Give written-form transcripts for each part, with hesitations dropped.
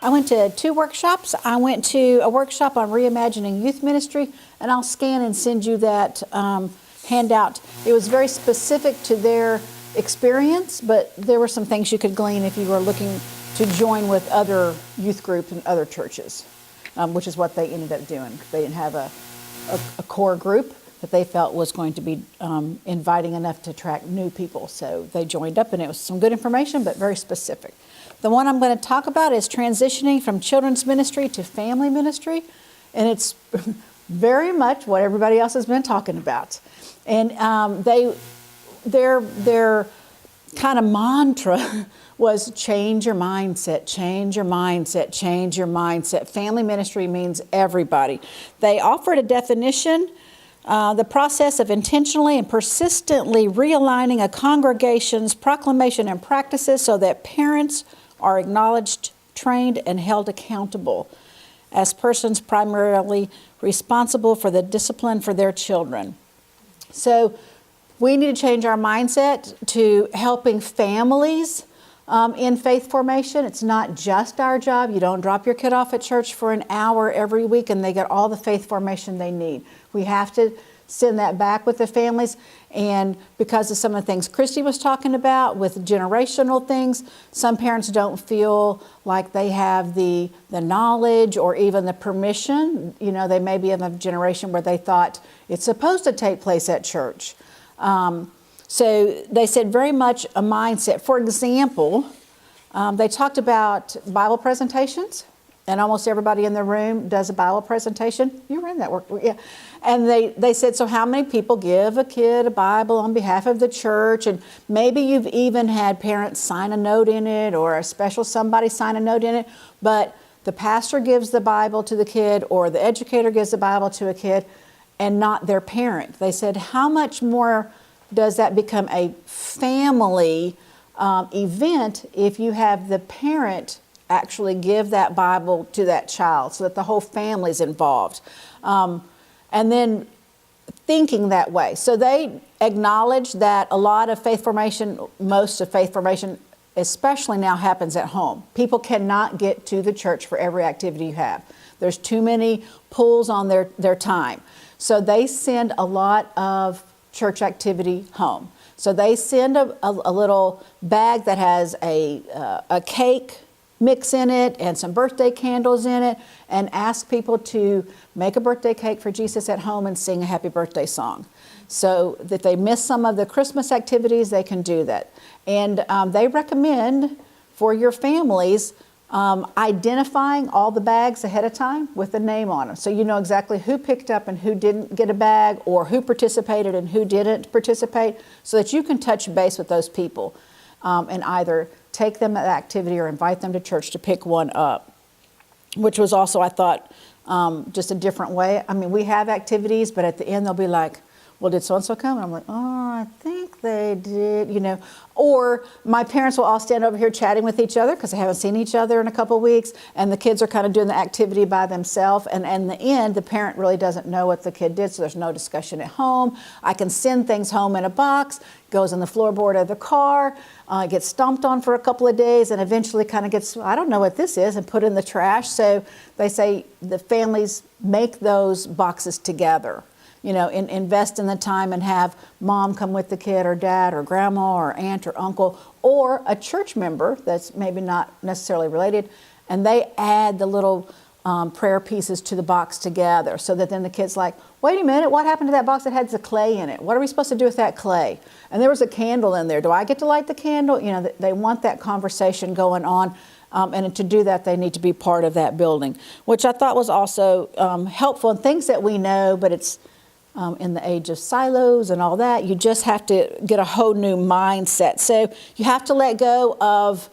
I went to 2 workshops. I went to a workshop on reimagining youth ministry, and I'll scan and send you that handout. It was very specific to their experience, but there were some things you could glean if you were looking to join with other youth groups and other churches, which is what they ended up doing. They didn't have a core group that they felt was going to be inviting enough to attract new people. So they joined up, and it was some good information, but very specific. The one I'm going to talk about is transitioning from children's ministry to family ministry, and it's very much what everybody else has been talking about. And their kind of mantra was change your mindset, change your mindset, change your mindset. Family ministry means everybody. They offered a definition, the process of intentionally and persistently realigning a congregation's proclamation and practices so that parents are acknowledged, trained, and held accountable as persons primarily responsible for the discipline for their children. So we need to change our mindset to helping families in faith formation. It's not just our job. You don't drop your kid off at church for an hour every week and they get all the faith formation they need. We have to send that back with the families. And because of some of the things Christy was talking about with generational things, some parents don't feel like they have the knowledge or even the permission. You know, they may be of a generation where they thought it's supposed to take place at church. So they said very much a mindset. For example, they talked about Bible presentations, and almost everybody in the room does a Bible presentation. You ran that work, yeah. And they said, so how many people give a kid a Bible on behalf of the church? And maybe you've even had parents sign a note in it or a special somebody sign a note in it, but the pastor gives the Bible to the kid or the educator gives the Bible to a kid and not their parent. They said, how much more does that become a family event if you have the parent actually give that Bible to that child so that the whole family's involved? And then thinking that way. So they acknowledge that a lot of faith formation, most of faith formation, especially now, happens at home. People cannot get to the church for every activity you have. There's too many pulls on their time. So they send a lot of church activity home. So they send a little bag that has a cake mix in it and some birthday candles in it and ask people to make a birthday cake for Jesus at home and sing a happy birthday song. So that they miss some of the Christmas activities, they can do that. And they recommend for your families identifying all the bags ahead of time with a name on them. So you know exactly who picked up and who didn't get a bag or who participated and who didn't participate so that you can touch base with those people and either take them at the activity or invite them to church to pick one up, which was also, I thought, just a different way. I mean, we have activities, but at the end they'll be like, well, did so-and-so come? And I'm like, oh, I think they did, you know. Or my parents will all stand over here chatting with each other because they haven't seen each other in a couple of weeks, and the kids are kind of doing the activity by themselves. And in the end, the parent really doesn't know what the kid did, so there's no discussion at home. I can send things home in a box, goes in the floorboard of the car, gets stomped on for a couple of days, and eventually kind of gets, I don't know what this is, and put in the trash. So they say the families make those boxes together. You know, invest in the time and have mom come with the kid or dad or grandma or aunt or uncle or a church member that's maybe not necessarily related, and they add the little prayer pieces to the box together so that then the kid's like, wait a minute, what happened to that box that had the clay in it? What are we supposed to do with that clay? And there was a candle in there. Do I get to light the candle? You know, they want that conversation going on. And to do that, they need to be part of that building, which I thought was also helpful and things that we know, but it's in the age of silos and all that, you just have to get a whole new mindset. So you have to let go of,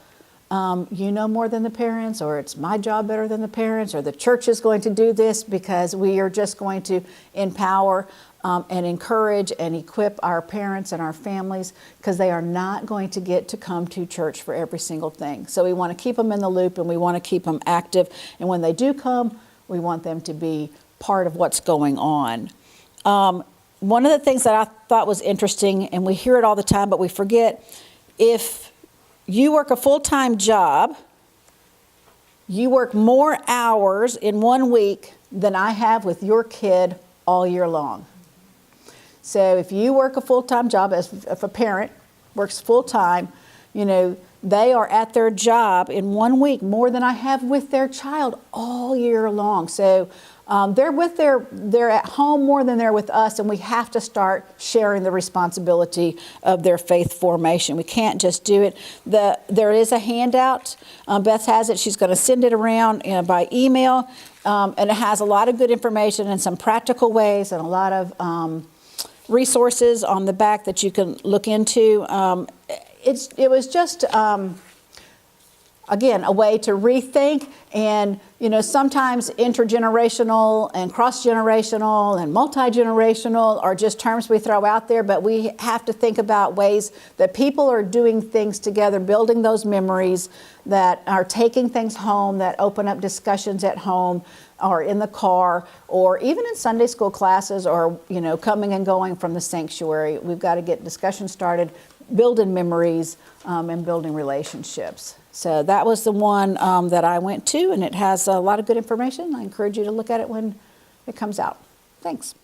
you know more than the parents, or it's my job better than the parents, or the church is going to do this, because we are just going to empower and encourage and equip our parents and our families, because they are not going to get to come to church for every single thing. So we want to keep them in the loop and we want to keep them active. And when they do come, we want them to be part of what's going on. One of the things that I thought was interesting, and we hear it all the time, but we forget, if you work a full-time job, You work more hours in 1 week than I have with your kid all year long. So if you work a full-time job, if a parent works full-time, you know, they are at their job in 1 week more than I have with their child all year long. So they're at home more than they're with us, and we have to start sharing the responsibility of their faith formation. We can't just do it. There is a handout. Beth has it. She's going to send it around by email, and it has a lot of good information and some practical ways and a lot of resources on the back that you can look into. It was just, again, a way to rethink. And, you know, sometimes intergenerational and cross-generational and multi-generational are just terms we throw out there, but we have to think about ways that people are doing things together, building those memories, that are taking things home, that open up discussions at home or in the car, or even in Sunday school classes, or, you know, coming and going from the sanctuary. We've got to get discussions started, building memories, and building relationships. So that was the one that I went to, and it has a lot of good information. I encourage you to look at it when it comes out. Thanks.